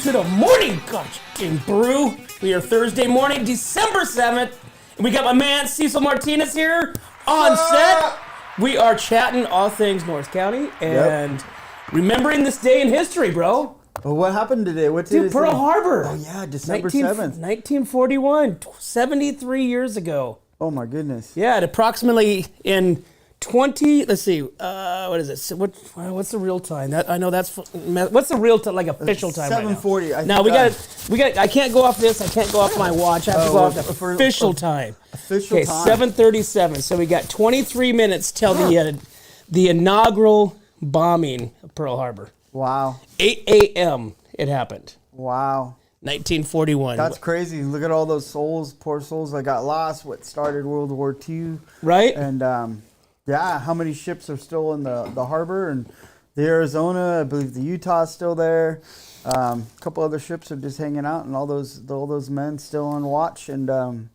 to the morning coaching brew. We are Thursday morning, December 7th, and we got my man Cecil Martinez here on set. We are chatting all things North County and remembering this day in history, bro. Well, what happened today? What did Pearl Harbor. Oh yeah, December 7th. 1941, 73 years ago. Oh my goodness. Yeah, at approximately in 20, let's see, what is it? What's the real time? What's the real time, like official time? 7:40. Right now? We got. I can't go off this. I can't go off my watch. I have to go off the official time. Official time. 7:37. So we got 23 minutes till the inaugural bombing of Pearl Harbor. Wow. 8 a.m. it happened. Wow. 1941. That's crazy. Look at all those souls, poor souls that got lost. What started World War II. Right. And yeah, how many ships are still in the harbor? And the Arizona, I believe the Utah is still there. A couple other ships are just hanging out, and all those men still on watch and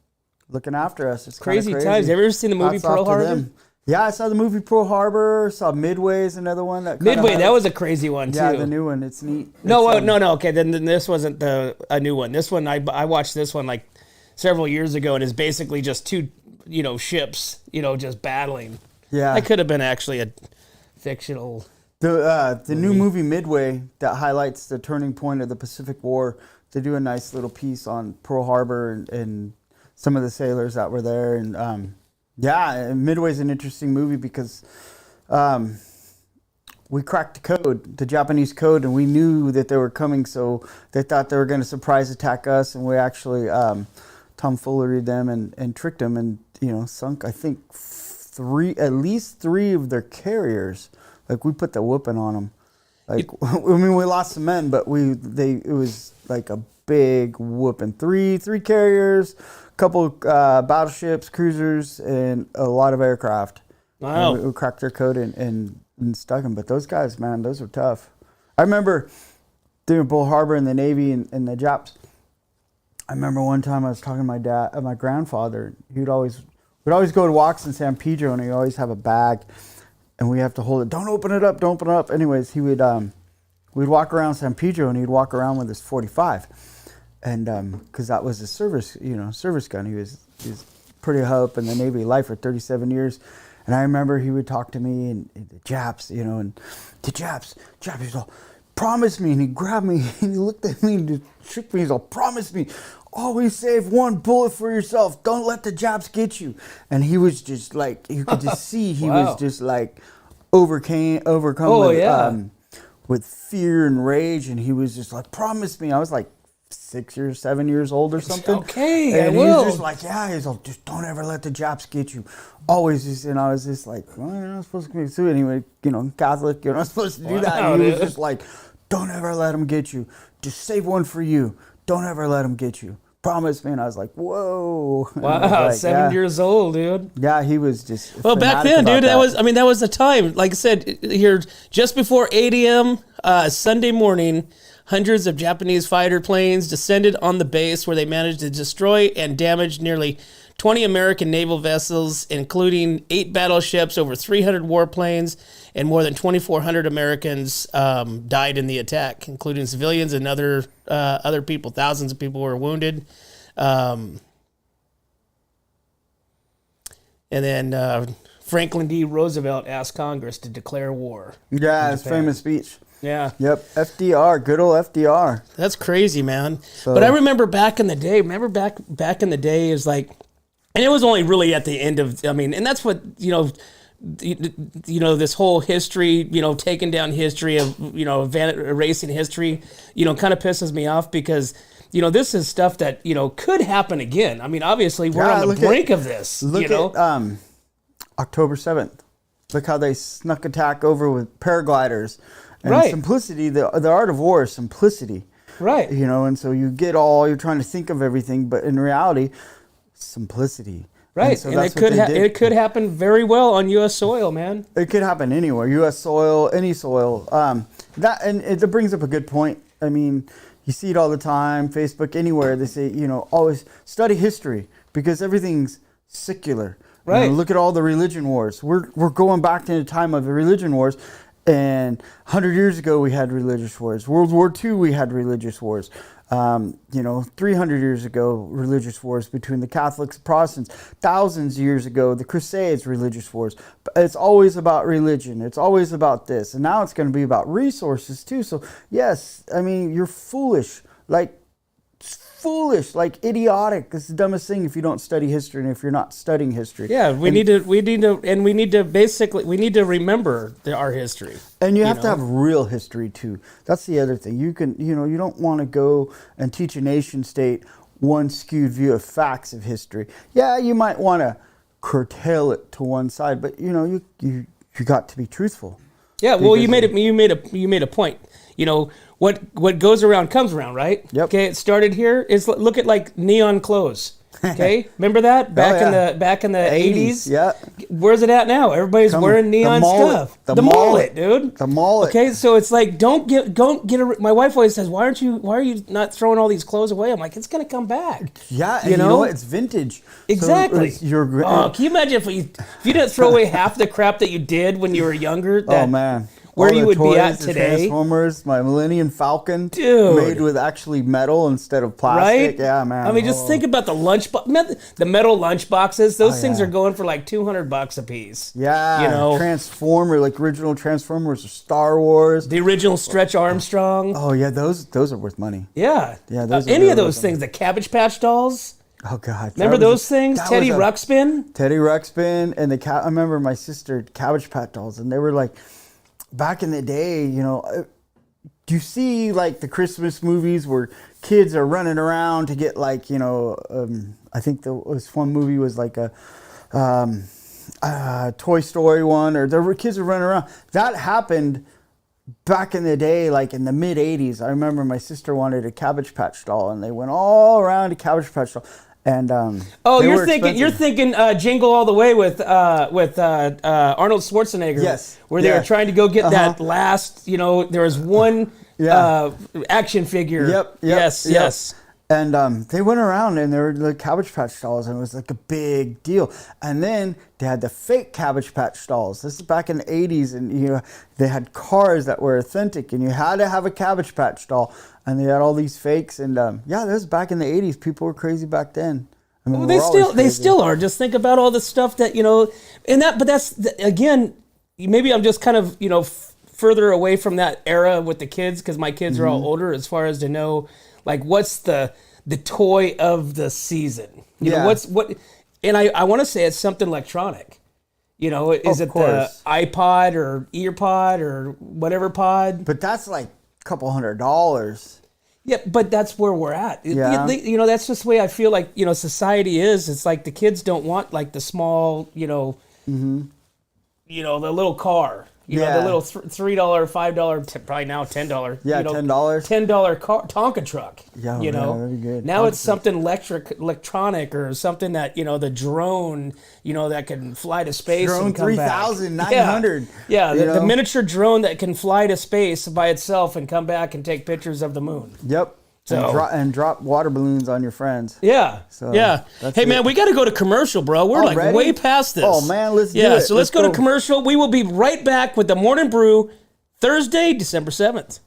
looking after us. It's crazy times. Have you ever seen the movie Pearl Harbor? Yeah, I saw the movie Pearl Harbor. Saw Midway is another one that. Midway, that was a crazy one too. Yeah, the new one. It's neat. No. Okay, then this wasn't a new one. This one I watched this one like several years ago, and it's basically just two ships just battling. Yeah, that could have been actually a fictional. The new movie Midway that highlights the turning point of the Pacific War. They do a nice little piece on Pearl Harbor and some of the sailors that were there, and yeah, Midway's an interesting movie because we cracked the code, the Japanese code, and we knew that they were coming, so they thought they were going to surprise attack us, and we actually tomfooleried them and tricked them, and sunk I think at least three of their carriers. Like we put the whooping on them. Like I mean, we lost some men, but it was like a big whooping. Three carriers, a couple battleships, cruisers, and a lot of aircraft. Wow. We cracked their code and stuck them. But those guys, man, those were tough. I remember doing Pearl Harbor in the Navy and the Japs. I remember one time I was talking to my grandfather. We'd always go to walks in San Pedro, and he'd always have a bag, and we have to hold it. Don't open it up. Anyways, he would we'd walk around San Pedro, and he'd walk around with his .45, and because that was his service gun. He was pretty high up in the Navy life for 37 years, and I remember he would talk to me and the Japs, and the Japs, he's all, promise me, and he grabbed me and he looked at me and just shook me. He's all, promise me. Always save one bullet for yourself. Don't let the Japs get you. And he was just like, you could just see he was just like overcome with fear and rage. And he was just like, promise me. I was like 6 or 7 years old or something. Okay, and I he will. was just like, yeah, he's like, just don't ever let the Japs get you. Always just, and I was just like, well, you're not supposed to be anyway, Catholic, you're not supposed to do that. And he was just like, don't ever let them get you. Just save one for you. Don't ever let them get you. Promise me. And I was like, whoa. Wow, like, 7 years old, dude. Yeah, he was just well, back then, dude, that was the time. Like I said, here, just before 8 a.m. Sunday morning, hundreds of Japanese fighter planes descended on the base where they managed to destroy and damage nearly 20 American naval vessels, including 8 battleships, over 300 warplanes, and more than 2,400 Americans died in the attack, including civilians and other people. Thousands of people were wounded. And then Franklin D. Roosevelt asked Congress to declare war. Yeah, his famous speech. Yeah. Yep. FDR, good old FDR. That's crazy, man. But I remember back in the day. Back in the day is like, and it was only really at the end of. I mean, and that's what this whole history, taking down history of erasing history, kind of pisses me off because this is stuff that could happen again. I mean, obviously we're on the brink of this. Look at October 7th. Look how they snuck attack over with paragliders. And simplicity, the art of war is simplicity. Right. And so you're trying to think of everything, but in reality, simplicity. Right, and it could happen very well on U.S. soil, man. It could happen anywhere, U.S. soil, any soil. It brings up a good point. I mean, you see it all the time, Facebook, anywhere. They say, always study history because everything's secular. Right. Look at all the religion wars. We're going back to the time of the religion wars. And 100 years ago, we had religious wars. World War II, we had religious wars. 300 years ago, religious wars between the Catholics and Protestants. Thousands of years ago, the Crusades, religious wars. It's always about religion. It's always about this. And now it's going to be about resources too. So yes, I mean, you're foolish. Foolish, like idiotic. It's the dumbest thing if you don't study history and if you're not studying history. Yeah, we need to remember our history. And you have to have real history too. That's the other thing. You don't want to go and teach a nation state one skewed view of facts of history. Yeah, you might want to curtail it to one side, but you got to be truthful. Yeah, well, you made a point. What goes around comes around, right? Yep. Okay, it started here. Look at like neon clothes. Okay, remember that back in the 80s? Yeah. Where's it at now? Everybody's wearing neon stuff. The mullet, dude. The mullet. Okay, so it's like don't get. My wife always says, "Why are you not throwing all these clothes away?" I'm like, it's gonna come back. Yeah, and you know what? It's vintage. Exactly. So can you imagine if you didn't throw away half the crap that you did when you were younger? Oh man. Where you would toys, be at today. Transformers, my Millennium Falcon. Dude. Made with actually metal instead of plastic. Right? Yeah, man. I mean, just think about the the metal lunch boxes. Those things are going for like $200 a piece. Yeah. Transformer, like original Transformers or Star Wars. The original Stretch Armstrong. Oh, yeah, those are worth money. Yeah. Yeah, those any of those things. The Cabbage Patch Dolls. Oh God! Remember those things? Teddy Ruxpin. Teddy Ruxpin and I remember my sister Cabbage Patch Dolls, and they were like, back in the day, do you see like the Christmas movies where kids are running around to get like, I think there was one movie was like a Toy Story one, or there were kids were running around. That happened back in the day, like in the mid '80s. I remember my sister wanted a Cabbage Patch doll, and they went all around a Cabbage Patch doll. And you're thinking Jingle All the Way with Arnold Schwarzenegger. Yes, where they were trying to go get that last. There was one action figure. Yep. Yes. And they went around and they were the Cabbage Patch dolls, and it was like a big deal. And then they had the fake Cabbage Patch dolls. This is back in the '80s, and they had cars that were authentic, and you had to have a Cabbage Patch doll. And they had all these fakes, and this was back in the '80s. People were crazy back then. I mean, they still are. Just think about all the stuff that but that's again, maybe I'm just kind of further away from that era with the kids because my kids are all older as far as to know like what's the toy of the season. And I want to say it's something electronic. Is it the iPod or EarPod or whatever pod? But that's like couple $100. Yeah, but that's where we're at. Yeah. That's just the way I feel like, society is. It's like the kids don't want like the small, the little car. The little $3, $5, probably now $10. Yeah, $10. $10 car Tonka truck. Yeah, that'd be good. Now it's something electronic or something that the drone, that can fly to space and come back. Drone 3,900. Yeah, the miniature drone that can fly to space by itself and come back and take pictures of the moon. Yep. And drop water balloons on your friends. Yeah. So hey, man, we got to go to commercial, bro. We're like way past this. Oh, man, let's do it. So let's go to commercial. We will be right back with the Morning Brew Thursday, December 7th.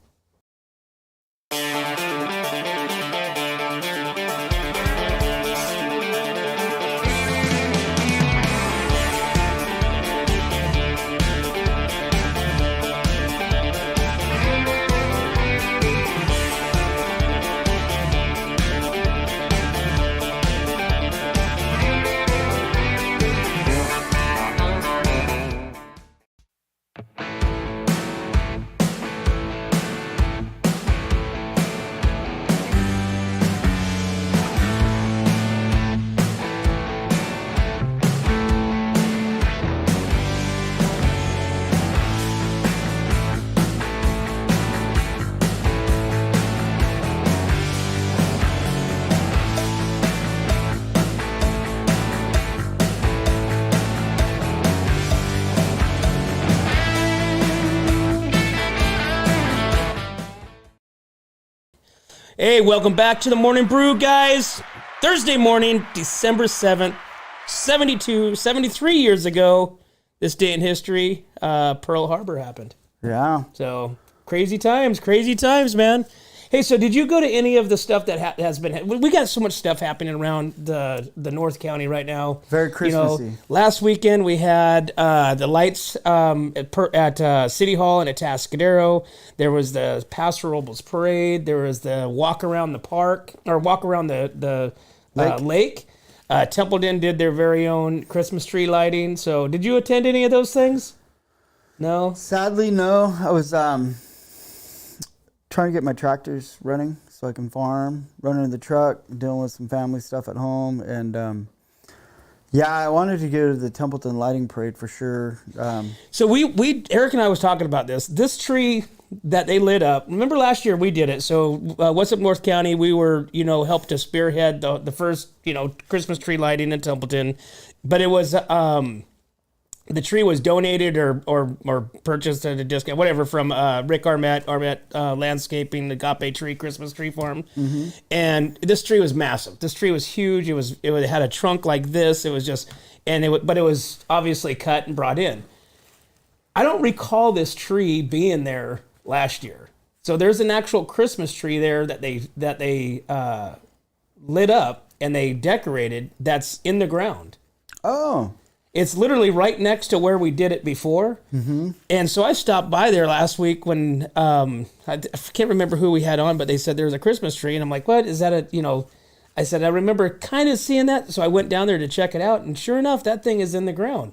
Hey, welcome back to the Morning Brew, guys. Thursday morning, December 7th, 73 years ago, this day in history, Pearl Harbor happened. Yeah. So crazy times, man. Hey, so did you go to any of the stuff that has been? We got so much stuff happening around the North County right now. Very Christmassy. Last weekend we had the lights at City Hall and at Tascadero. There was the Pastoral's Parade. There was the walk around the park or walk around the lake. Templeton did their very own Christmas tree lighting. So, did you attend any of those things? No. Sadly, no. I was trying to get my tractors running so I can farm, running the truck, dealing with some family stuff at home, and yeah, I wanted to go to the Templeton Lighting Parade for sure. So we Eric and I was talking about this tree that they lit up. Remember last year we did it. So What's Up North County, we were helped to spearhead the first Christmas tree lighting in Templeton, but it was the tree was donated or purchased at a discount, whatever, from Rick Armett Landscaping, the Agape Tree Christmas Tree Farm. Mm-hmm. And this tree was massive. This tree was huge. It had a trunk like this. It was just, but it was obviously cut and brought in. I don't recall this tree being there last year. So there's an actual Christmas tree there that they lit up and they decorated that's in the ground. Oh. It's literally right next to where we did it before. Mm-hmm. And so I stopped by there last week when, I can't remember who we had on, but they said there was a Christmas tree. And I'm like, what? Is that I said, I remember kind of seeing that. So I went down there to check it out. And sure enough, that thing is in the ground.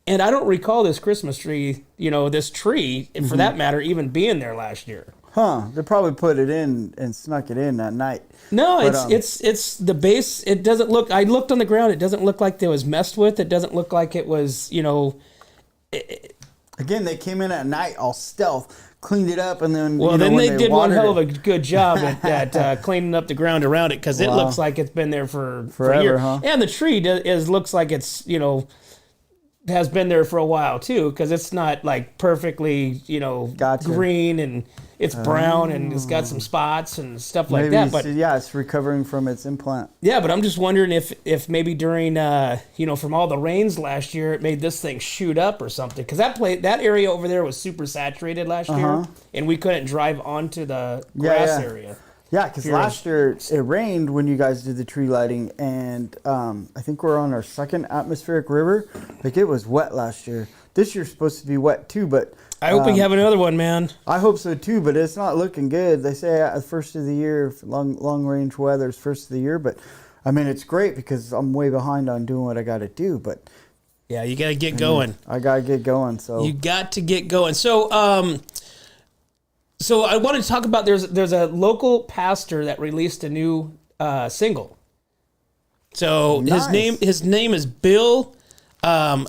And I don't recall this Christmas tree, this tree, mm-hmm. for that matter, even being there last year. Huh. They probably put it in and snuck it in that night. No, it's the base. It doesn't look. I looked on the ground. It doesn't look like it was messed with. It doesn't look like it was. Again, they came in at night, all stealth, cleaned it up, and then. Well, then they did one hell of a good job at cleaning up the ground around it because it looks like it's been there for forever, years. huh? And the tree looks like it's has been there for a while too because it's not like perfectly Gotcha. green and. It's brown and it's got some spots and stuff like that. But it's recovering from its implant. Yeah, but I'm just wondering if maybe during from all the rains last year it made this thing shoot up or something because that area over there was super saturated last year and we couldn't drive onto the grass area. Yeah, because last year it rained when you guys did the tree lighting, and I think we're on our second atmospheric river. Like it was wet last year. This year's supposed to be wet too, but. I hope we have another one, man. I hope so too, but it's not looking good. They say at the first of the year, long range weather is first of the year, but I mean it's great because I'm way behind on doing what I got to do. But yeah, you got to get going. I got to get going. So you got to get going. So so I wanted to talk about there's a local pastor that released a new single. So nice. his name is Bill. I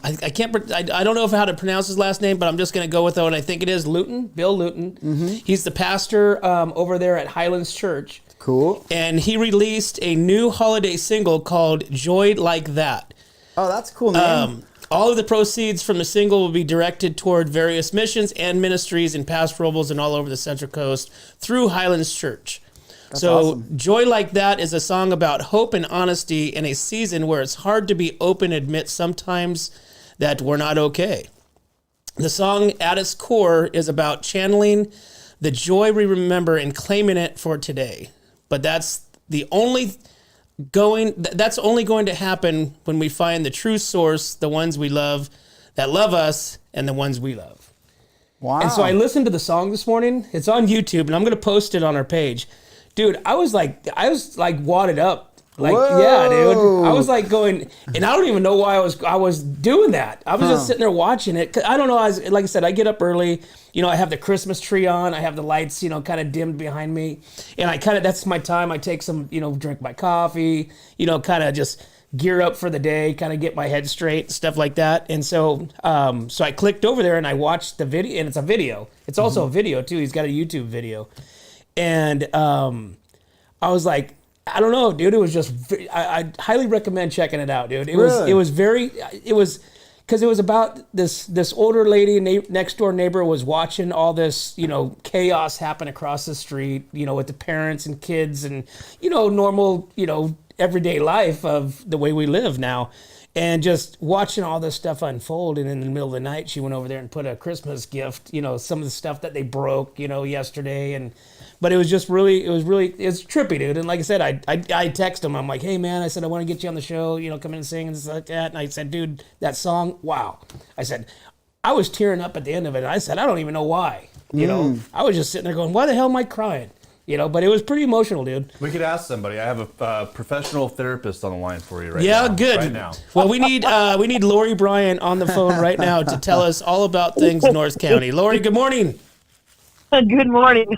don't know how to pronounce his last name, but I'm just going to go with what I think it is. Luton, Bill Luton. Mm-hmm. He's the pastor over there at Highlands Church. Cool. And he released a new holiday single called Joy Like That. Oh, that's a cool name. All of the proceeds from the single will be directed toward various missions and ministries in pastorals and all over the Central Coast through Highlands Church. That's awesome. Joy Like That is a song about hope and honesty in a season where it's hard to be open and admit sometimes that we're not okay. The song at its core is about channeling the joy we remember and claiming it for today. But that's only going to happen when we find the true source, the ones we love, that love us, and the ones we love. Wow. And so I listened to the song this morning. It's on YouTube, and I'm going to post it on our page. Dude, I was like wadded up. Like, whoa. Yeah, dude. I was like going, and I don't even know why I was doing that. I was just sitting there watching it. I don't know. Like I said, I get up early. I have the Christmas tree on. I have the lights, kind of dimmed behind me. And that's my time. I take some, drink my coffee, kind of just gear up for the day, kind of get my head straight, stuff like that. And so I clicked over there and I watched the video, and it's a video. It's also a video too. He's got a YouTube video. And I was like, I don't know, dude. It was just, I highly recommend checking it out, dude. It was because it was about this older lady, next door neighbor was watching all this, chaos happen across the street, with the parents and kids and, normal, everyday life of the way we live now. And just watching all this stuff unfold, and in the middle of the night, she went over there and put a Christmas gift, some of the stuff that they broke, yesterday. But it was just really, it was trippy, dude. And like I said, I text him. I'm like, hey, man, I said, I want to get you on the show, come in and sing and stuff like that. And I said, dude, that song, wow. I said, I was tearing up at the end of it. And I said, I don't even know why. I was just sitting there going, why the hell am I crying? But it was pretty emotional, dude. We could ask somebody. I have a professional therapist on the line for you right now. Yeah, good. Right now. Well, we need Lori Bryant on the phone right now to tell us all about things North County. Lori, good morning. Good morning.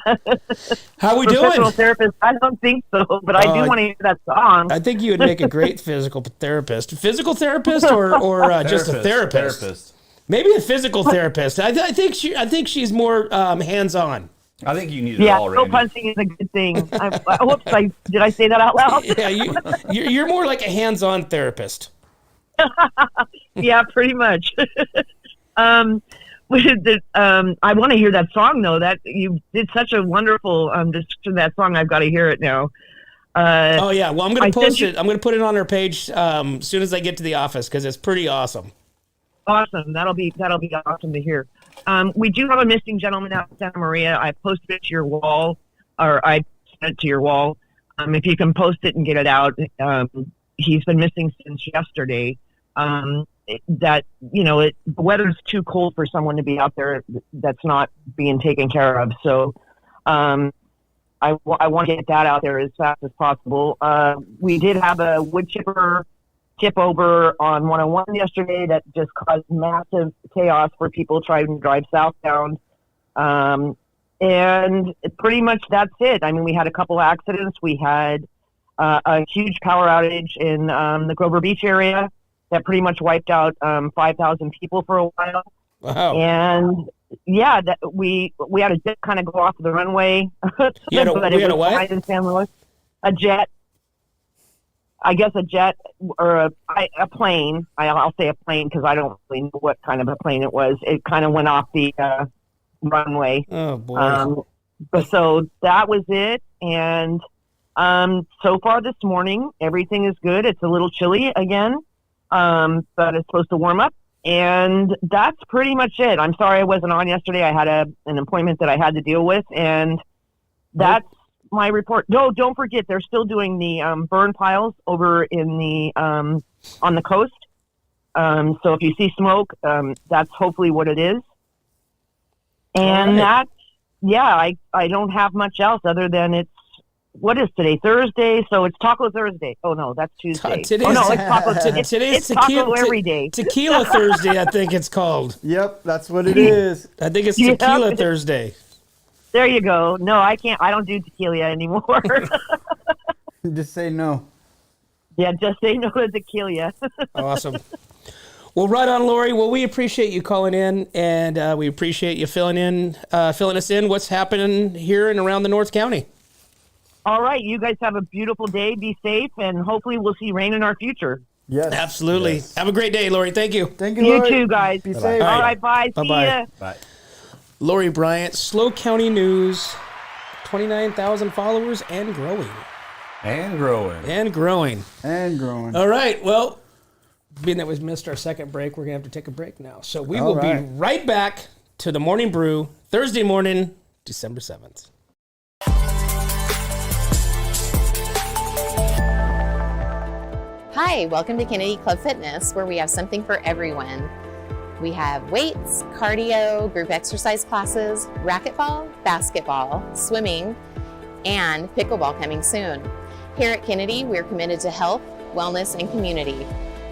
How we doing? Professional therapist? I don't think so, but I do want to hear that song. I think you would make a great physical therapist. Physical therapist or just a therapist? Therapist. Maybe a physical therapist. I think she's more hands-on. I think you need it all, Randy. Randy. Punching is a good thing. Whoops, did I say that out loud? Yeah, you're more like a hands-on therapist. Yeah, pretty much. I want to hear that song though. That you did such a wonderful description of that song. I've got to hear it now. Oh yeah, well I'm going to post it. I'm going to put it on our page as soon as I get to the office because it's pretty awesome. Awesome. That'll be awesome to hear. We do have a missing gentleman out in Santa Maria. I posted it to your wall, or I sent it to your wall. If you can post it and get it out, he's been missing since yesterday. The weather's too cold for someone to be out there that's not being taken care of. So I want to get that out there as fast as possible. We did have a wood chipper tip over on 101 yesterday that just caused massive chaos for people trying to drive southbound. And pretty much that's it. I mean, we had a couple of accidents. We had a huge power outage in the Grover Beach area that pretty much wiped out 5,000 people for a while. Wow. And yeah, we had a jet kind of go off the runway. We had a what? In San Luis. A jet. I guess a jet or a plane. I'll say a plane because I don't really know what kind of a plane it was. It kind of went off the runway. Oh, boy. So that was it. And so far this morning, everything is good. It's a little chilly again, but it's supposed to warm up. And that's pretty much it. I'm sorry I wasn't on yesterday. I had an appointment that I had to deal with, and that's my report. No, don't forget, they're still doing the burn piles over in the on the coast. So if you see smoke, that's hopefully what it is. And right. I don't have much else other than what is today? Thursday, so it's Taco Thursday. Oh no, that's Tuesday. It's Taco. Today's tequila, Taco every day. Tequila Thursday, I think it's called. Yep, that's what it is. I think it's Tequila Thursday. There you go. No, I can't. I don't do tequila anymore. Just say no. Yeah, just say no to tequila. Awesome. Well, right on, Lori. Well, we appreciate you calling in, and we appreciate you filling us in what's happening here and around the North County. All right. You guys have a beautiful day. Be safe, and hopefully we'll see rain in our future. Yes. Absolutely. Yes. Have a great day, Lori. Thank you. Thank you, Lori. You too, guys. Be safe. All right. Bye. Bye-bye. See ya. Bye. Lori Bryant, Slow County News, 29,000 followers and growing. And growing. And growing. And growing. All right. Well, being that we've missed our second break, we're going to have to take a break now. So we will be right back to the Morning Brew, Thursday morning, December 7th. Hi, welcome to Kennedy Club Fitness, where we have something for everyone. We have weights, cardio, group exercise classes, racquetball, basketball, swimming, and pickleball coming soon. Here at Kennedy, we're committed to health, wellness, and community.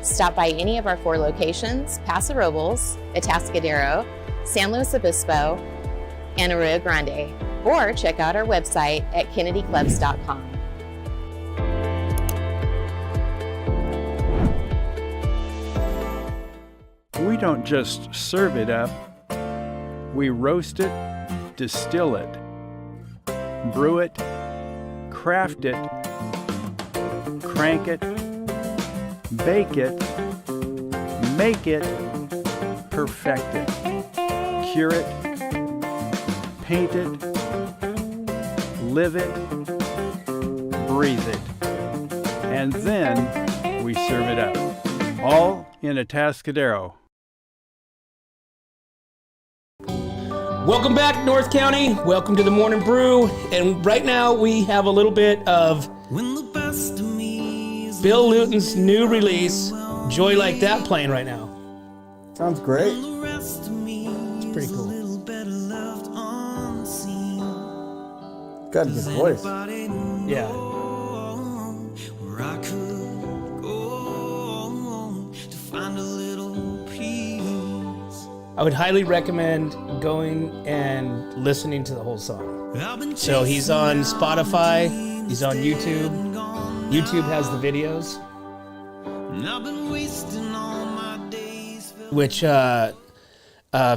Stop by any of our 4 locations, Paso Robles, Atascadero, San Luis Obispo, and Arroyo Grande, or check out our website at kennedyclubs.com. We don't just serve it up, we roast it, distill it, brew it, craft it, crank it, bake it, make it, perfect it, cure it, paint it, live it, breathe it, and then we serve it up. all in Atascadero. Welcome back, North County. Welcome to the Morning Brew. And right now we have a little bit of Bill Luton's new release, Joy Like That, playing right now. Sounds great. It's pretty cool. Got a good voice. Yeah. I would highly recommend going and listening to the whole song. So he's on Spotify, he's on YouTube. YouTube has the videos. Which a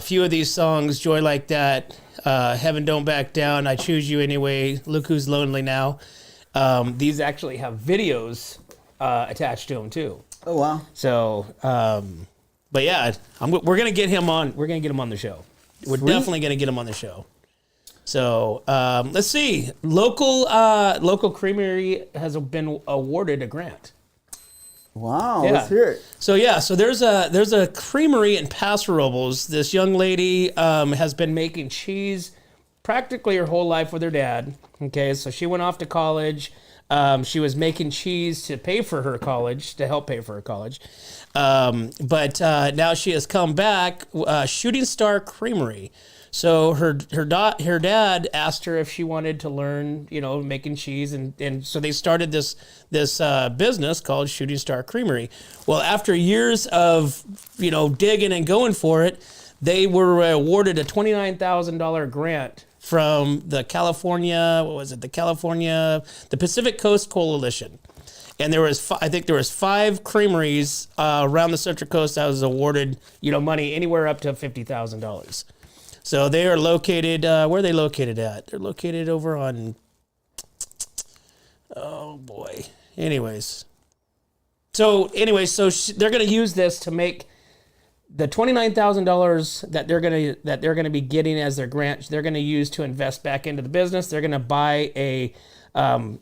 few of these songs, Joy Like That, Heaven Don't Back Down, I Choose You Anyway, Look Who's Lonely Now. These actually have videos attached to them too. Oh wow. So, but yeah, we're gonna get him on. We're gonna get him on the show. We're definitely gonna get him on the show. So let's see. Local creamery has been awarded a grant. Wow. Yeah. Let's hear it. So yeah, so there's a creamery in Paso Robles. This young lady has been making cheese practically her whole life with her dad. Okay, so she went off to college. She was making cheese to pay for her college, to help pay for her college. But now she has come back, Shooting Star Creamery. So her dad asked her if she wanted to learn, making cheese, and so they started this business called Shooting Star Creamery. Well, after years of digging and going for it, they were awarded a $29,000 grant from the Pacific Coast Coalition. And there was, I think there was 5 creameries around the Central Coast that was awarded, money anywhere up to $50,000. So they are located, where are they located at? They're located over on, oh boy. Anyways. So they're going to use this to make the $29,000 that they're going to be getting as their grant. They're going to use to invest back into the business. They're going to buy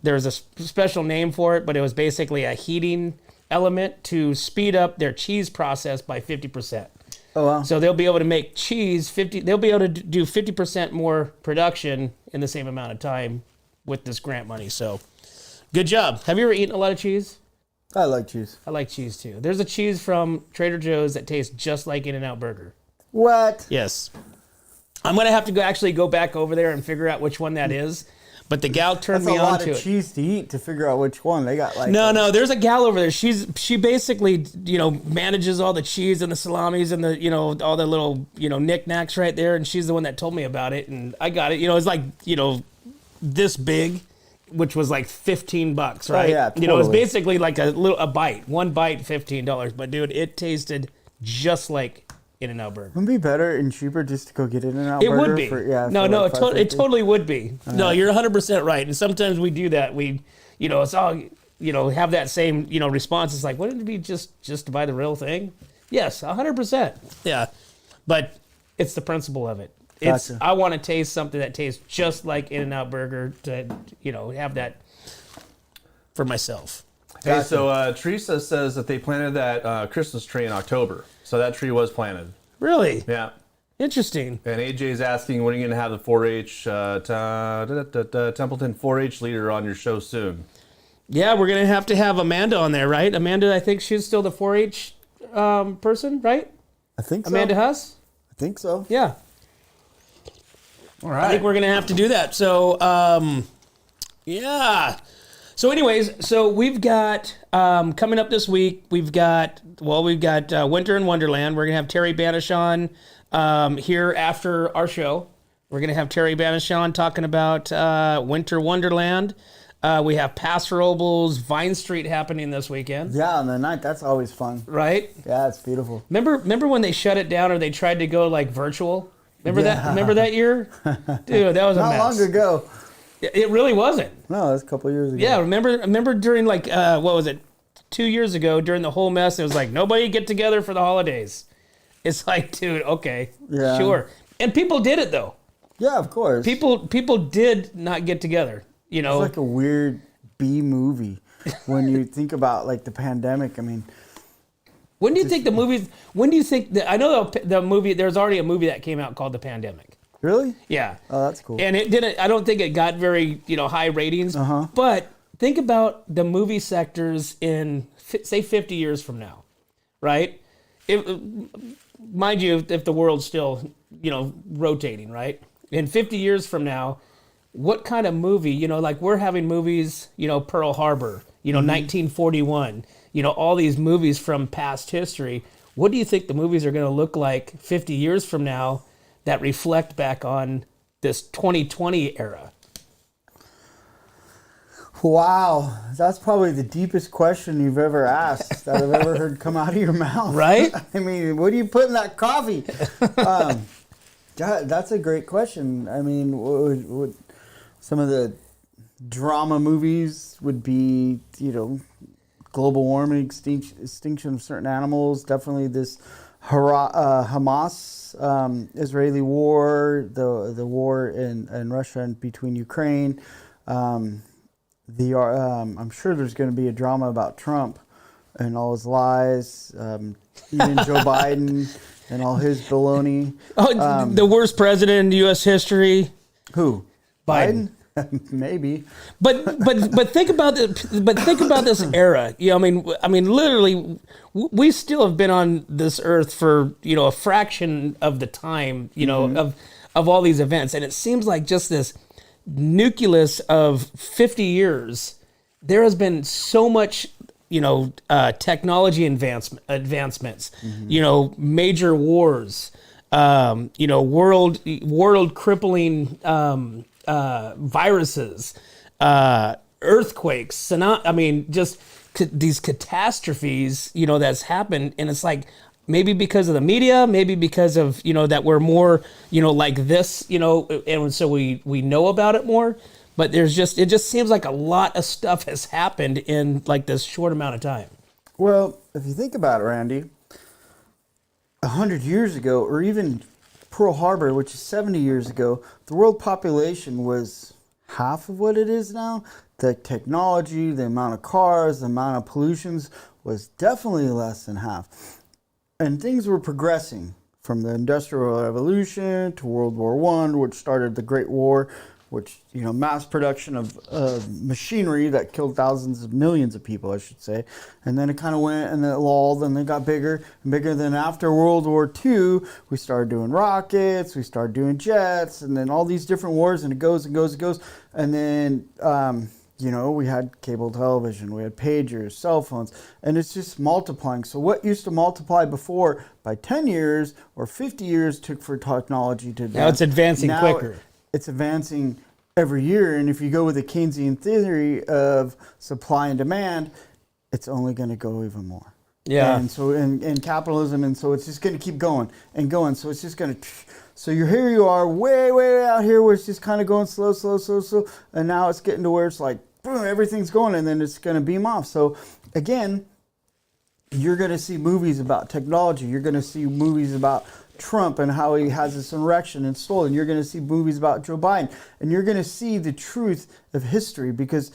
there's a special name for it, but it was basically a heating element to speed up their cheese process by 50%. Oh wow. So they'll be able to make cheese they'll be able to do 50% more production in the same amount of time with this grant money. So good job. Have you ever eaten a lot of cheese? I like cheese. I like cheese too. There's a cheese from Trader Joe's that tastes just like In-N-Out Burger. What? Yes. I'm going to have to go back over there and figure out which one that is. But the gal turned me on to it. That's a lot of cheese to eat to figure out which one. They got No, there's a gal over there. She basically, manages all the cheese and the salamis and the, all the little, knickknacks right there. And she's the one that told me about it. And I got it. It's like, this big, which was like $15, right? Oh, yeah, totally. It was basically like a bite. One bite, $15. But dude, it tasted just like In-N-Out Burger. Wouldn't it be better and cheaper just to go get In-N-Out It Burger? would be. It totally would be. No, you're 100% right. And sometimes we do that. We, it's all, have that same, response. It's like, wouldn't it be just to buy the real thing? Yes, 100%. Yeah. But it's the principle of it. Gotcha. I want to taste something that tastes just like In-N-Out Burger to, have that for myself. Hey, so Teresa says that they planted that Christmas tree in October. So that tree was planted. Really? Yeah. Interesting. And AJ's asking, when are you going to have the 4-H, Templeton 4-H leader on your show soon? Yeah, we're going to have Amanda on there, right? Amanda, I think she's still the 4-H person, right? I think so. Amanda Huss? I think so. Yeah. All right. I think we're going to have to do that. So, yeah. So anyways, we've got, coming up this week, we've got Winter in Wonderland. We're going to have Terry Banish on here after our show. We're going to have Terry Banish on talking about Winter Wonderland. We have Paso Robles, Vine Street happening this weekend. Yeah, on the night, that's always fun. Right? Yeah, it's beautiful. Remember when they shut it down or they tried to go like virtual? Remember that year? Dude, that was a mess. Not long ago. It really wasn't. No, it was a couple years ago. Yeah, remember during like, what was it, 2 years ago during the whole mess, it was like, nobody get together for the holidays. It's like, dude, okay, Yeah. sure. And people did it though. Yeah, of course. People did not get together, It's like a weird B movie when you think about like the pandemic. I mean, When do you think the movies? When do you think I know the movie? There's already a movie that came out called The Pandemic. Really? Yeah. Oh, that's cool. And it didn't. I don't think it got very high ratings. But think about the movie sectors in say 50 years from now, right? Mind you, if the world's still rotating, right? In 50 years from now, what kind of movie? Like we're having movies. Pearl Harbor. 1941. All these movies from past history. What do you think the movies are going to look like 50 years from now that reflect back on this 2020 era? Wow, that's probably the deepest question you've ever asked that I've ever heard come out of your mouth. Right? I mean, what do you put in that coffee? That's a great question. I mean, what some of the drama movies would be, global warming, extinction of certain animals. Definitely this Hamas, Israeli war, the war in Russia and between Ukraine. I'm sure there's going to be a drama about Trump and all his lies, even Joe Biden and all his baloney. The worst president in U.S. history. Who? Biden. Maybe. But think about this. But think about this era. I mean, literally, we still have been on this earth for a fraction of the time of all these events, and it seems like just this nucleus of 50 years. There has been so much technology advancements. Major wars. World crippling. Viruses, earthquakes, these catastrophes, that's happened. And it's like, maybe because of the media, maybe because of, that we're more, like this, and so we know about it more. But it just seems like a lot of stuff has happened in like this short amount of time. Well, if you think about it, Randy, 100 years ago, or even Pearl Harbor, which is 70 years ago, the world population was half of what it is now. The technology, the amount of cars, the amount of pollutions was definitely less than half. And things were progressing from the Industrial Revolution to World War I, which started the Great War, which, mass production of machinery that killed thousands of millions of people, I should say. And then it kind of went and it lulled and it got bigger and bigger. Then after World War II, we started doing rockets, we started doing jets, and then all these different wars, and it goes and goes and goes. And then, we had cable television, we had pagers, cell phones, and it's just multiplying. So what used to multiply before by 10 years or 50 years took for technology to advance. Now it's advancing quicker. It's advancing every year, and if you go with the Keynesian theory of supply and demand, it's only going to go even more. Yeah. And so in capitalism, and so it's just going to keep going and going. So it's just going to. So here you are, way out here, where it's just kind of going slow, and now it's getting to where it's like boom, everything's going, and then it's going to beam off. So again, you're going to see movies about technology. You're going to see movies about Trump and how he has this insurrection and stolen. You're going to see movies about Joe Biden, and you're going to see the truth of history, because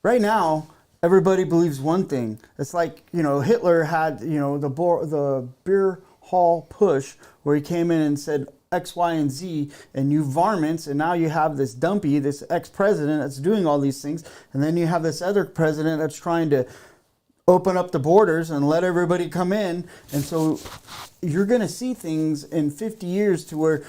right now everybody believes one thing. It's like, Hitler had, the beer hall push where he came in and said X, Y, and Z, and you varmints, and now you have this dumpy, this ex-president that's doing all these things, and then you have this other president that's trying to open up the borders and let everybody come in. And so you're going to see things in 50 years to where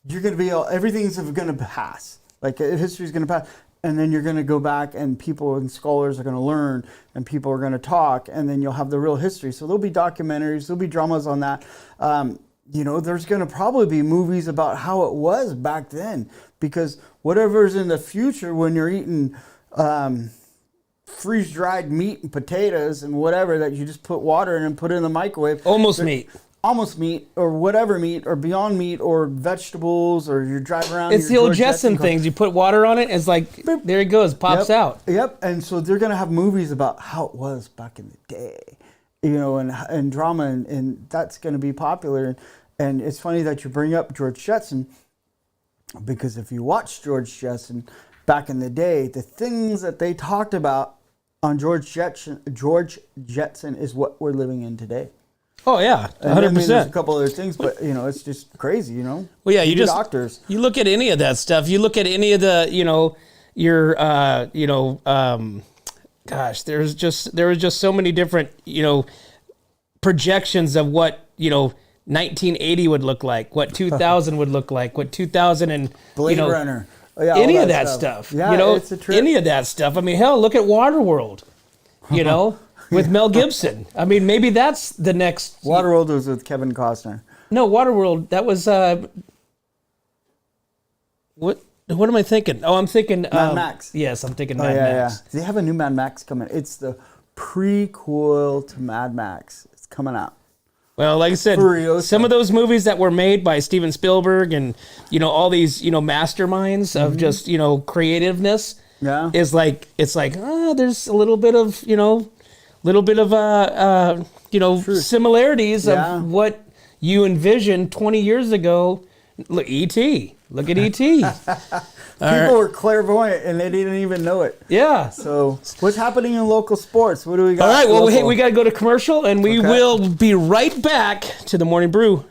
you're going to be everything's going to pass. Like history's going to pass. And then you're going to go back, and people and scholars are going to learn, and people are going to talk, and then you'll have the real history. So there'll be documentaries, there'll be dramas on that. There's going to probably be movies about how it was back then, because whatever's in the future when you're eating freeze-dried meat and potatoes and whatever that you just put water in and put it in the microwave. Almost meat, or whatever meat, or Beyond Meat, or vegetables, or you drive around. It's the old Jetson things. You put water on it, it's like, boop, there it goes, pops out. Yep, and so they're going to have movies about how it was back in the day, and drama, and that's going to be popular. And it's funny that you bring up George Jetson, because if you watch George Jetson back in the day, the things that they talked about on George Jetson is what we're living in today. Oh yeah, And I mean, 100%. there's a couple other things, but it's just crazy, Well, yeah, you need just doctors. You look at any of that stuff. You look at any of the, your, gosh, there was just so many different, projections of what 1980 would look like, what 2000 would look like, what 2000 and Blade Runner. Oh, yeah, any all of that stuff. Yeah, it's a trip. Any of that stuff. I mean, hell, look at Waterworld. With Mel Gibson. I mean, maybe that's the next. Waterworld was with Kevin Costner. No, Waterworld. That was what? What am I thinking? Oh, I'm thinking Mad Max. Yes, I'm thinking Oh, Mad Max. yeah. They have a new Mad Max coming. It's the prequel to Mad Max. It's coming out. Well, like I said, Furiosa. some of those movies that were made by Steven Spielberg and all these masterminds of just creativeness. Yeah. Is like there's a little bit of similarities Yeah. of what you envisioned 20 years ago. Look, E.T. Look at E.T. People were clairvoyant and they didn't even know it. Yeah. So, what's happening in local sports? What do we got? All right. Well, hey, local? we got to go to commercial, and we Okay. will be right back to the Morning Brew.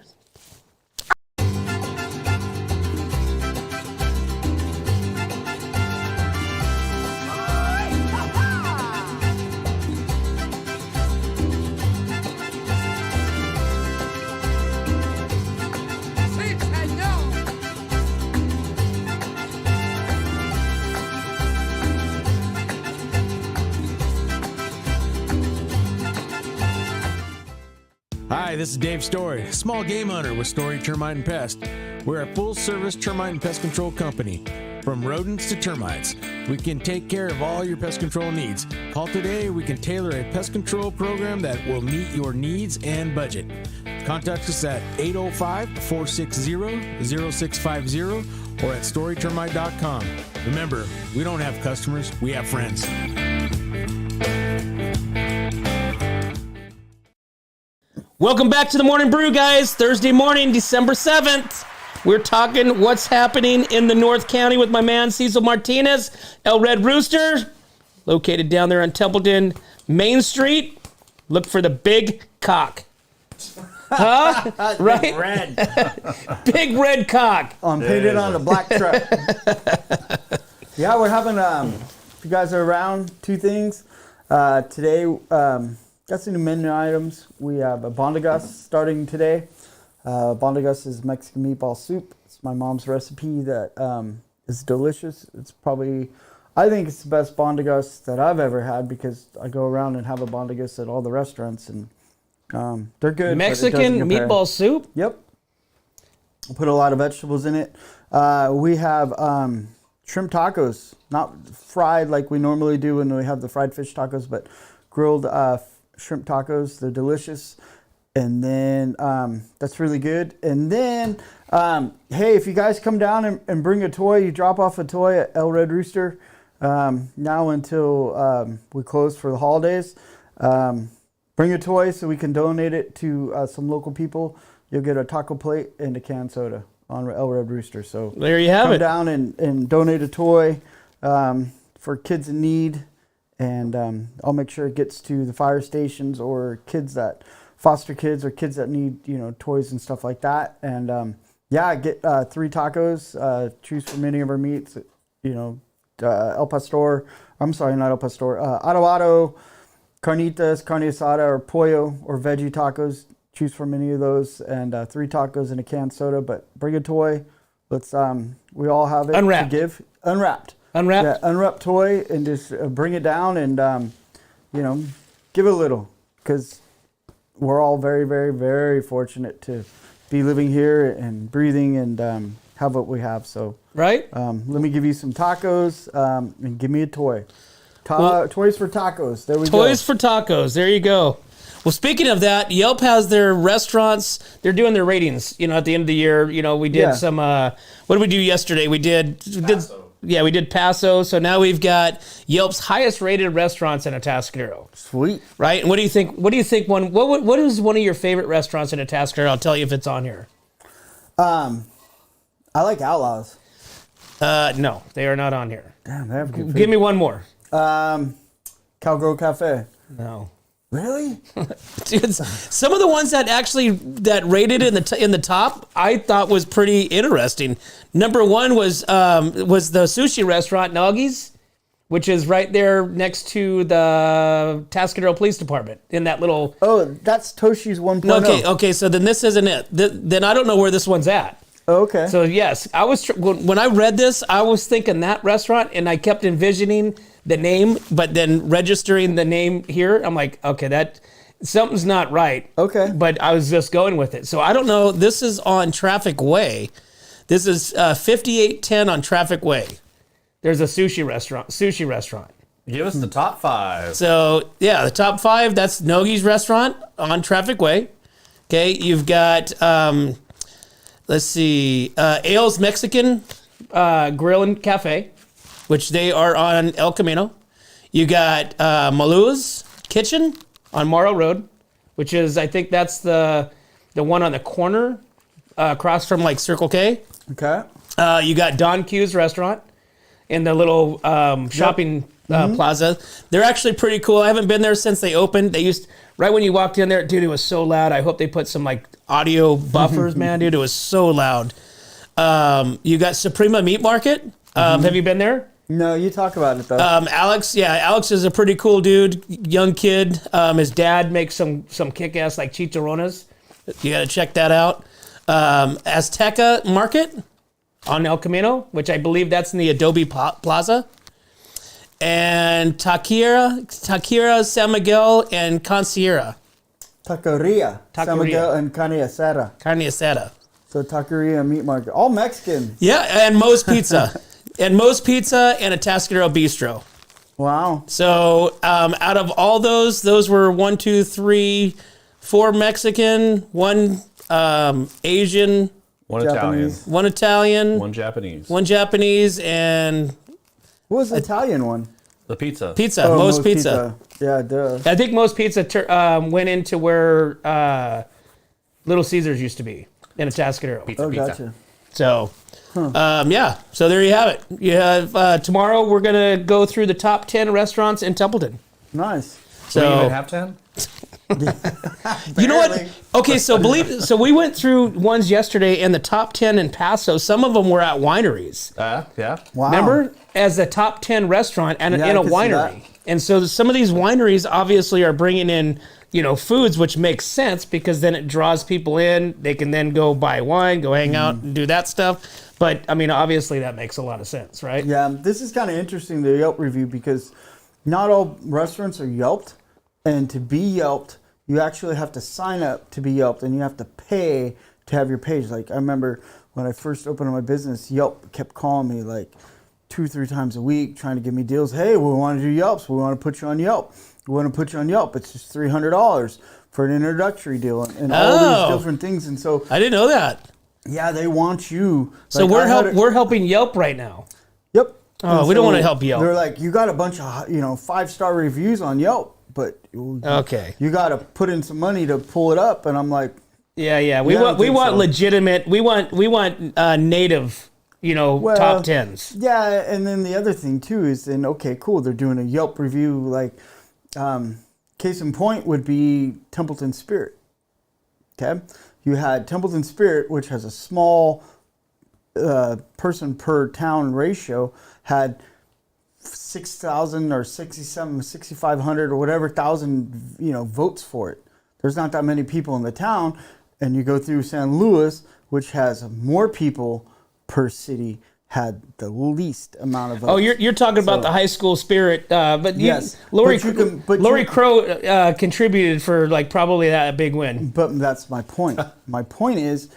Hi, this is Dave Story, small game hunter with Story Termite and Pest. We're a full-service termite and pest control company. From rodents to termites, we can take care of all your pest control needs. Call today, we can tailor a pest control program that will meet your needs and budget. Contact us at 805-460-0650 or at storytermite.com. Remember, we don't have customers, we have friends. Welcome back to the Morning Brew, guys. Thursday morning, December 7th. We're talking what's happening in the North County with my man Cecil Martinez, El Red Rooster, located down there on Templeton Main Street. Look for the big cock. Huh? Right? Red. Big red cock. Painted on a black truck. Yeah, we're having, if you guys are around, two things. Today, got some new menu items. We have a bondigas starting today. Bondigas is Mexican meatball soup. It's my mom's recipe that is delicious. It's probably, I think it's the best bondigas that I've ever had because I go around and have a bondigas at all the restaurants and they're good. Mexican meatball soup? Yep. We'll put a lot of vegetables in it. We have shrimp tacos, not fried like we normally do when we have the fried fish tacos, but grilled shrimp tacos. They're delicious. And then that's really good. And then, hey, if you guys come down and bring a toy, you drop off a toy at El Red Rooster now until we close for the holidays. Bring a toy so we can donate it to some local people. You'll get a taco plate and a canned soda on El Red Rooster. So there you have come it. down and donate a toy for kids in need. And I'll make sure it gets to the fire stations or foster kids or kids that need, toys and stuff like that. And yeah, get 3 tacos, choose from any of our meats, El Pastor, I'm sorry, not El Pastor, adobado, carnitas, carne asada, or pollo, or veggie tacos. Choose from any of those, and 3 tacos and a canned soda. But bring a toy. Let's we all have it Unwrapped. to give. Unwrapped. Unwrapped? Yeah, unwrapped toy, and just bring it down and give it a little, because we're all very, very, very fortunate to be living here and breathing and have what we have. So Right? let me give you some tacos and give me a toy. Toys for tacos. There we go. Toys for tacos. There you go. Well, speaking of that, Yelp has their restaurants. They're doing their ratings. At the end of the year, we did Yeah. some. What did we do yesterday? We did Paso. So now we've got Yelp's highest rated restaurants in Atascadero. Sweet. Right. And what do you think? What is one of your favorite restaurants in Atascadero? I'll tell you if it's on here. I like Outlaws. No, they are not on here. Damn, they have good food. Give me one more. Cowgirl Cafe. No. Really? Dude, some of the ones that rated in the top, I thought was pretty interesting. Number one was the sushi restaurant Nagi's, which is right there next to the Tascadero Police Department in that little. Oh, that's Toshi's 1.0. Okay. So then this isn't it. Then I don't know where this one's at. Okay. So yes, I was when I read this, I was thinking that restaurant, and I kept envisioning the name, but then registering the name here, I'm like, okay, that something's not right. Okay. But I was just going with it. So I don't know. This is on Traffic Way. This is 5810 on Traffic Way. There's a sushi restaurant. Give us the top 5. So yeah, the top 5. That's Nogi's restaurant on Traffic Way. Okay, you've got let's see, Ale's Mexican Grill and Cafe, which they are on El Camino. You got Malua's Kitchen on Morrow Road, which is, I think that's the one on the corner across from like Circle K. Okay. You got Don Q's restaurant in the little shopping plaza. They're actually pretty cool. I haven't been there since they opened. They used, right when you walked in there, dude, it was so loud. I hope they put some like audio buffers, man, dude. It was so loud. You got Suprema Meat Market. Have you been there? No, you talk about it though. Alex is a pretty cool dude, young kid. His dad makes some kick-ass like chicharrones. You got to check that out. Azteca Market on El Camino, which I believe that's in the Adobe Plaza. And Taqueria San Miguel and Concierra. Taqueria. San Miguel and Carne Asada. So Taqueria Meat Market. All Mexican. Yeah, and Moe's Pizza. And Moe's Pizza and a Tascadero Bistro. Wow. So out of all those were 1, 2, 3, 4 Mexican, 1 Asian, 1 Japanese. Italian, 1 Italian, 1 Japanese. 1 Japanese, and What was the Italian one? The pizza. Oh, Moe's Pizza. Yeah, duh. I think Moe's Pizza went into where Little Caesars used to be in a Tascadero. Pizza, Oh, pizza. gotcha. So, yeah. So there you have it. You have tomorrow. We're gonna go through the top 10 restaurants in Templeton. Nice. Do we So even have 10? you know what? Okay, so we went through ones yesterday, and the top 10 in Paso. Some of them were at wineries. Yeah. Wow. Remember, as a top 10 restaurant and Yeah, in I a could see winery. that. And so some of these wineries obviously are bringing in, foods, which makes sense because then it draws people in. They can then go buy wine, go hang out and do that stuff. But I mean, obviously that makes a lot of sense, right? Yeah, this is kind of interesting, the Yelp review, because not all restaurants are Yelped. And to be Yelped, you actually have to sign up to be Yelped, and you have to pay to have your page. Like, I remember when I first opened my business, Yelp kept calling me like 2 or 3 times a week trying to give me deals. Hey, we want to do Yelps. We want to put you on Yelp. We want to put you on Yelp. It's just $300 for an introductory deal and all these different things. And so, I didn't know that. yeah, they want you. So Like, we're helping Yelp right now. Yep. Oh, And we don't so want to help Yelp. They're like, you got a bunch of 5-star reviews on Yelp, but Okay. you got to put in some money to pull it up. And I'm like, Yeah. We Yeah, I want don't think so. legitimate. We want native. Top 10s. yeah. And then the other thing too is then, okay, cool. They're doing a Yelp review. Like, case in point would be Templeton Spirit. Okay. You had Templeton Spirit, which has a small person per town ratio, had 6,000 or 6,500 or whatever thousand, votes for it. There's not that many people in the town. And you go through San Luis, which has more people per city, had the least amount of votes. Oh, you're talking about the high school Spirit, but Yes, Lori but Lori Crow contributed for like probably that big win. But that's my point. My point is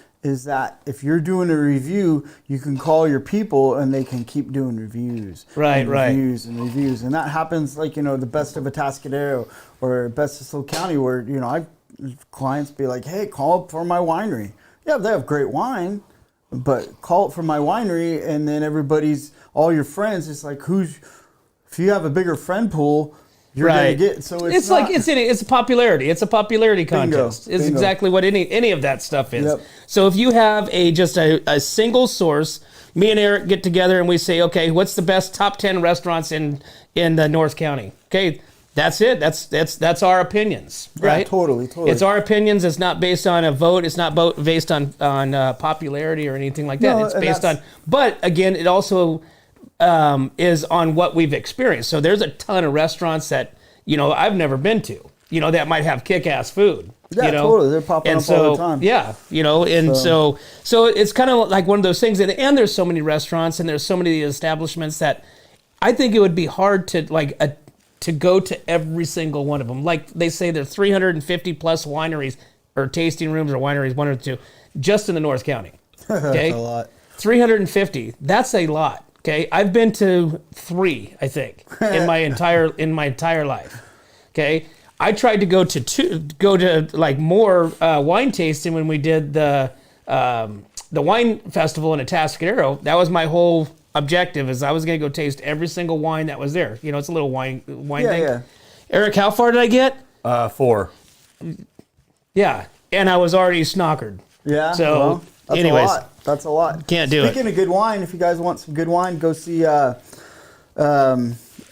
that if you're doing a review, you can call your people and they can keep doing reviews. Right, and right. Reviews and reviews. And that happens like, the best of Atascadero or best of Slow County where, clients be like, hey, call up for my winery. Yeah, they have great wine, but call it for my winery, and then all your friends, it's like, if you have a bigger friend pool, you're going to get, so it's like, it's a popularity. It's a popularity contest. It's Bingo. exactly what any of that stuff is. Yep. So if you have just a single source, me and Eric get together and we say, okay, what's the best top 10 restaurants in the North County? Okay, That's it. That's our opinions, right? Yeah, totally. It's our opinions. It's not based on a vote. It's not based on popularity or anything like that. No, it's based on. But again, it also is on what we've experienced. So there's a ton of restaurants that I've never been to. That might have kick-ass food. Yeah, totally. They're popping up all the time. Yeah, so it's kind of like one of those things. And there's so many restaurants and there's so many establishments that I think it would be hard to to go to every single one of them. Like they say, there's 350 plus wineries or tasting rooms or wineries, one or two, just in the North County. Okay, That's a lot. 350. That's a lot. Okay, I've been to 3, I think, in my entire life. Okay. I tried to go to like more wine tasting when we did the wine festival in Atascadero. That was my whole objective, is I was going to go taste every single wine that was there. It's a little wine thing. Yeah. Eric, how far did I get? 4. Yeah, and I was already snockered. Yeah. So, well, that's anyways, a lot. That's a lot. Can't do it. Speaking of good wine, if you guys want some good wine, go see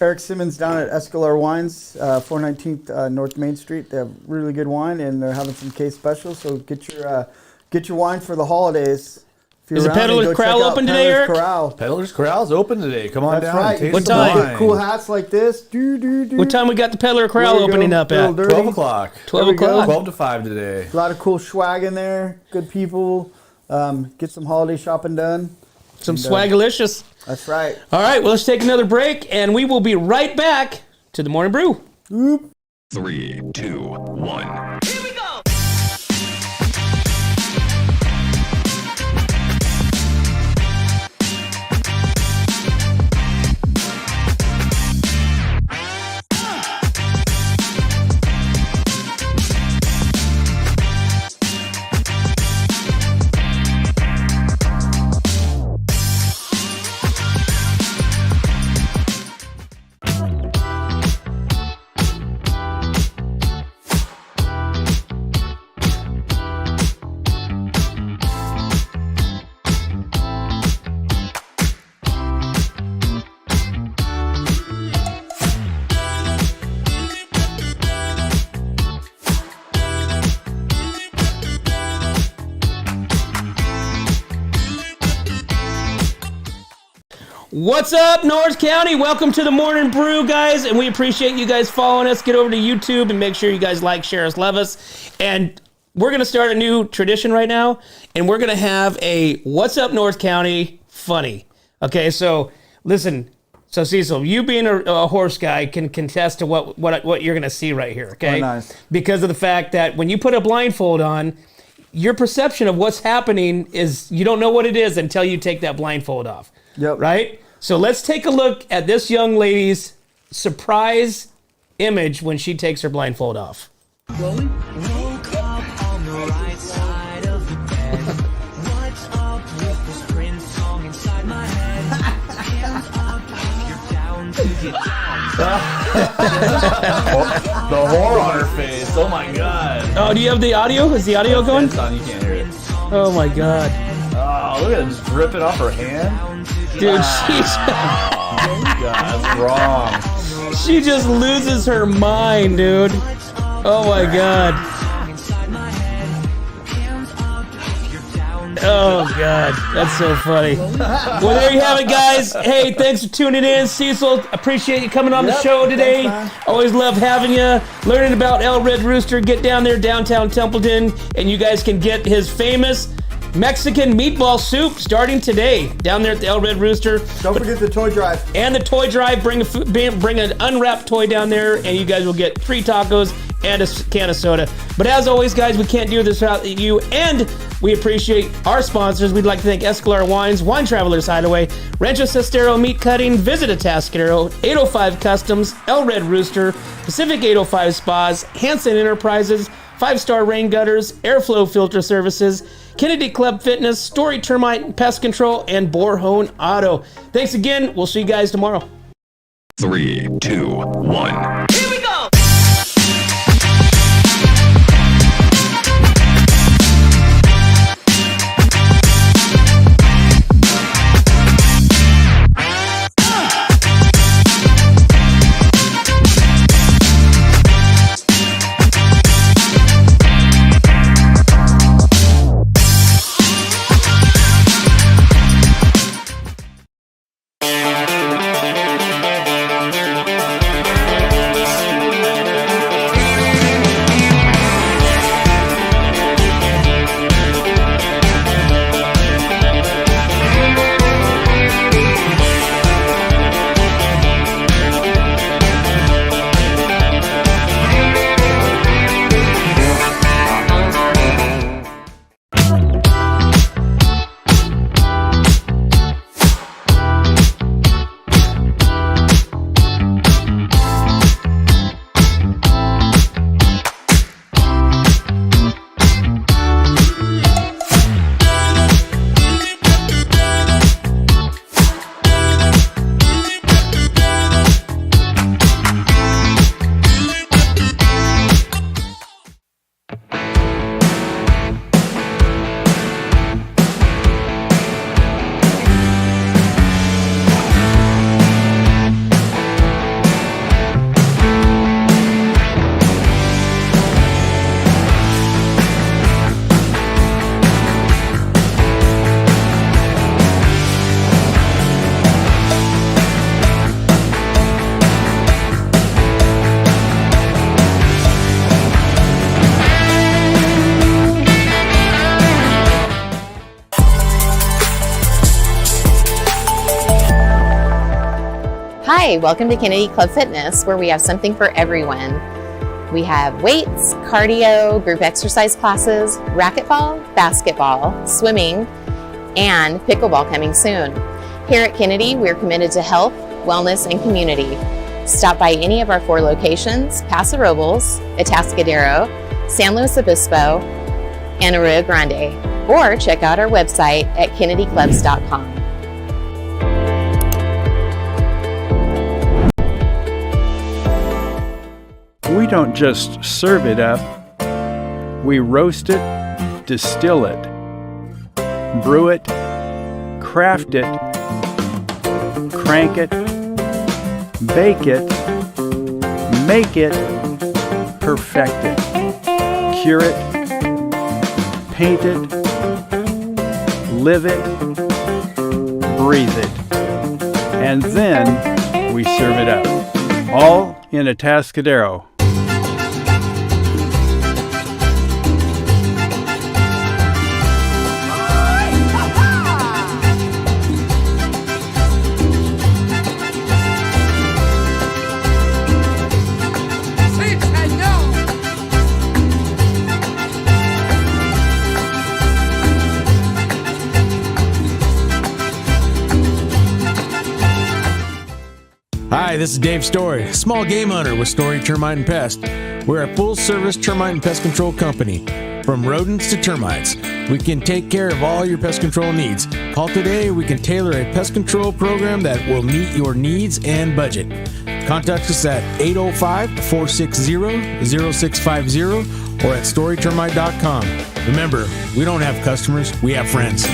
Eric Simmons down at Escalar Wines, 419th North Main Street. They have really good wine, and they're having some case specials. So get your wine for the holidays. If you're Is the around, Peddler's go Corral check out open today, Peddler's Eric? Corral. Peddler's Corral's open today. Come on That's down. right. Taste What some time? wine. Cool hats like this. What time we got the Peddler Corral There you go. opening up Little at? dirty. 12 o'clock. 12 There we go. o'clock. 12 to 5 today. A lot of cool swag in there. Good people. Get some holiday shopping done. Some swagalicious. That's right. All right, well, let's take another break, and we will be right back to the Morning Brew. 3, 2, 1. What's up, North County? Welcome to the Morning Brew, guys, and we appreciate you guys following us. Get over to YouTube and make sure you guys like, share us, love us. And we're going to start a new tradition right now, and we're going to have a What's Up, North County funny. Okay, so listen. So Cecil, you being a horse guy can contest to what you're going to see right here, okay? Oh, nice. Because of the fact that when you put a blindfold on, your perception of what's happening is you don't know what it is until you take that blindfold off. Yep. Right? So let's take a look at this young lady's surprise image when she takes her blindfold off. Woke up on the right side of the bed. What's up with this Prince song inside my head? Hands up if you're down to get down. The horror on her face. Oh my god. Oh, do you have the audio? Is the audio going? It's on. You can't hear it. Oh my God. Oh, look at it just dripping off her hand. Dude, Oh, God, that's wrong. she just loses her mind, dude. Oh my God. Oh God, that's so funny. Well, there you have it, guys. Hey, thanks for tuning in. Cecil, appreciate you coming on the show today. Thanks, man. Always love having you. Learning about El Red Rooster. Get down there, downtown Templeton, and you guys can get his famous Mexican meatball soup starting today down there at the El Red Rooster. Don't forget the toy drive. And the toy drive. Bring an unwrapped toy down there, and you guys will get 3 tacos and a can of soda. But as always, guys, we can't do this without you, and we appreciate our sponsors. We'd like to thank Escalar Wines, Wine Travelers Hideaway, Rancho Sestero Meat Cutting, Visit Atascadero, 805 Customs, El Red Rooster, Pacific 805 Spas, Hanson Enterprises, 5-Star Rain Gutters, Airflow Filter Services, Kennedy Club Fitness, Story Termite and Pest Control, and Borhone Auto. Thanks again. We'll see you guys tomorrow. 3, 2, 1. Hi, welcome to Kennedy Club Fitness, where we have something for everyone. We have weights, cardio, group exercise classes, racquetball, basketball, swimming, and pickleball coming soon. Here at Kennedy, we're committed to health, wellness, and community. Stop by any of our 4 locations: Paso Robles, Atascadero, San Luis Obispo, and Arroyo Grande, or check out our website at kennedyclubs.com. We don't just serve it up, we roast it, distill it, brew it, craft it, crank it, bake it, make it, perfect it, cure it, paint it, live it, breathe it, and then we serve it up, all in Atascadero. Hi, this is Dave Story, small game hunter with Story Termite and Pest. We're a full-service termite and pest control company. From rodents to termites, we can take care of all your pest control needs. Call today, we can tailor a pest control program that will meet your needs and budget. Contact us at 805-460-0650 or at storytermite.com. Remember, we don't have customers, we have friends.